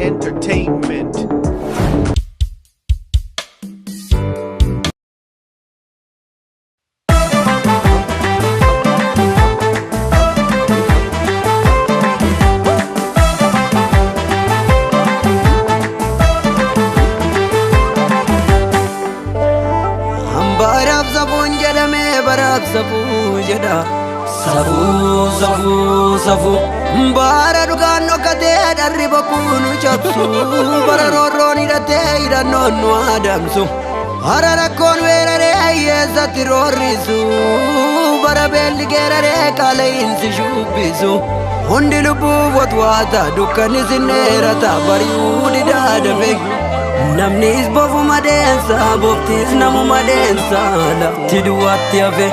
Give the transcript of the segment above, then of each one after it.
Entertainment. barab safu jeda safu bara dugan no kate darri bakunu chapsu bara roroni date ida nonu adamsu arara kon werare ayesa tirorisu bara belli gerare kale insi shubisu hundi lubu watwata dukani sinera ta bari udi dadabe namni isbofu madensa boftis namu madensa lafti duwatti hafe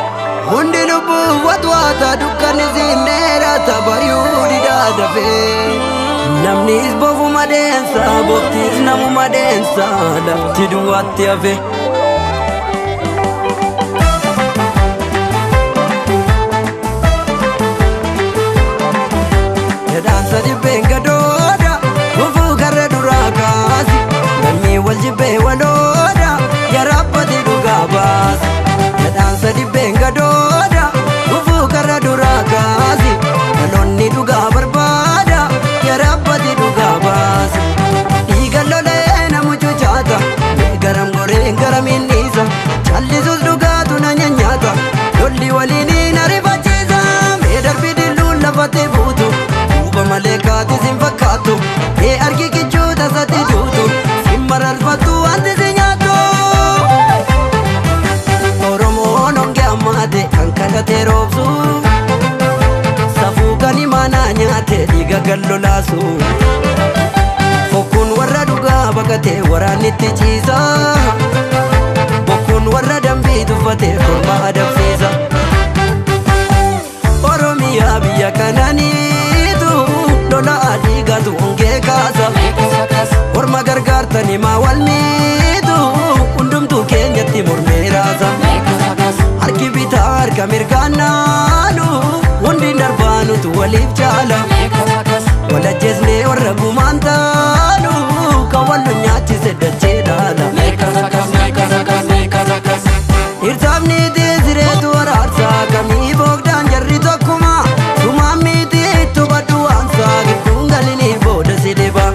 hundi lubu watwata dukani sinera ta bari udi dadabe namni isbofu madensa boftis namu madensa lafti duwatti hafe dansa di benga doda ufu garre durakasi nami waljibe waloda ya rappati dugabas dansa di benga doda ufu garre durakasi nonni duga barbada ya rappati dugabas igallole na muchuchata garam gore garaminisa challisus dugatu na nyanyata dolli walini na rifachiza me darbi dilul lafate butu malekati simfakatu e argi kichuta sati jutu simmaral fatu ante sinyato Oromo nonge amate kankana terobsu safu kani mana nyate diga gallolasu fokun warra duga bakate waranitti chisa fokun warra dambi tufate korma adabsisa Oromiya biya kanani lola adiga tu unge kasa orma gargartani ma walmitu undum tu kenyatti murmerasa harki bita harka mirganalu undi darbanu tu walif chala wala jezne warra gumantalu kawallu nyachi sedache dala irtabni diziretu araarsa kami bogdan jarri tokkuma sumamiti tubadu ansa gidungalini boda sideba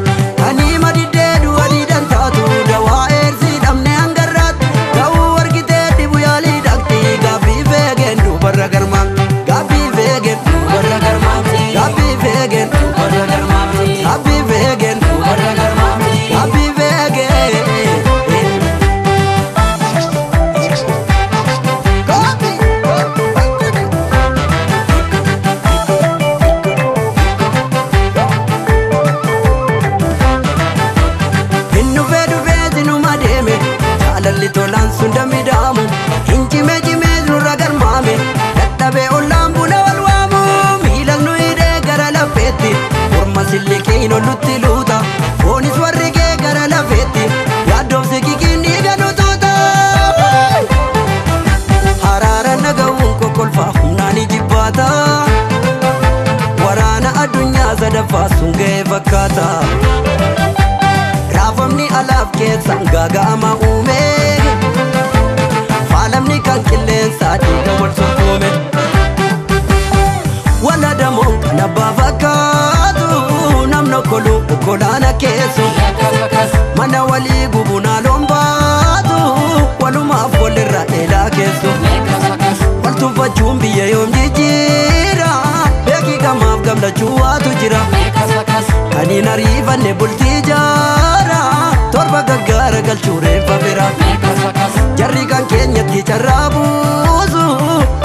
ani madidedu adidan tatu dawa ersi damne angarat gawu wargite dibuyali dakti gabi vegen du barra garma gabi vegen du barra garma gabi vegen du barra garma gabi vegen du barra garma gabi vegen tolan sunda midamu inji meji mezru ragar mame dattabe olambu na walwamu milal nuide gara la feti orma sillikino lutti luta onis warrige gara la feti yadom sikikini ganu tuta harara nagawun kokolfa humnani jibbata warana adunya sadafa sunge fakata rafamni alaf ketsan gagama ume falamni kan killen sadi ga wal sokume wala damon kana bafakatu namno kolu kolana keso mana wali gubuna lombatu waluma folra ela keso waltu fachumbi yom jira beki gamaf gamla chuatu jira kani narifa ne bultijara torba gaggara galchure fabira jarri kan kenyatti charrabusu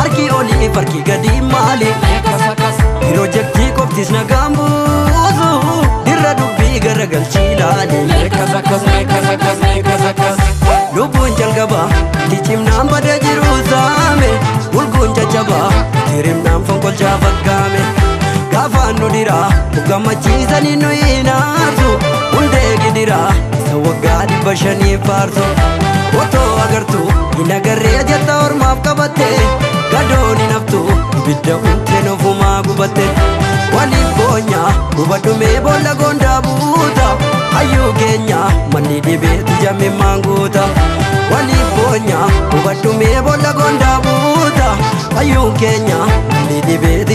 arki oli farki gadi mali projecti koftis nagambusu dirra dubbi gara galchilani lubun jalgaba tichim nam bada jiru same ulgun jajaba tirim nam fonkol javagame gafanu dira ugamachizani no inarsu unde gidira sawagadi bashani farsu oto agartu inagarre jata ormaaf qabatte gadoni naftu bidda unte no fuma gubatte wali bonya ubadume bolla gonda buuta hayyuu keenya manni dhibeetu jamme maanguuta waliif boonya hubadhu mee boolla gondaa buuta hayyuu keenya manni dhibeetu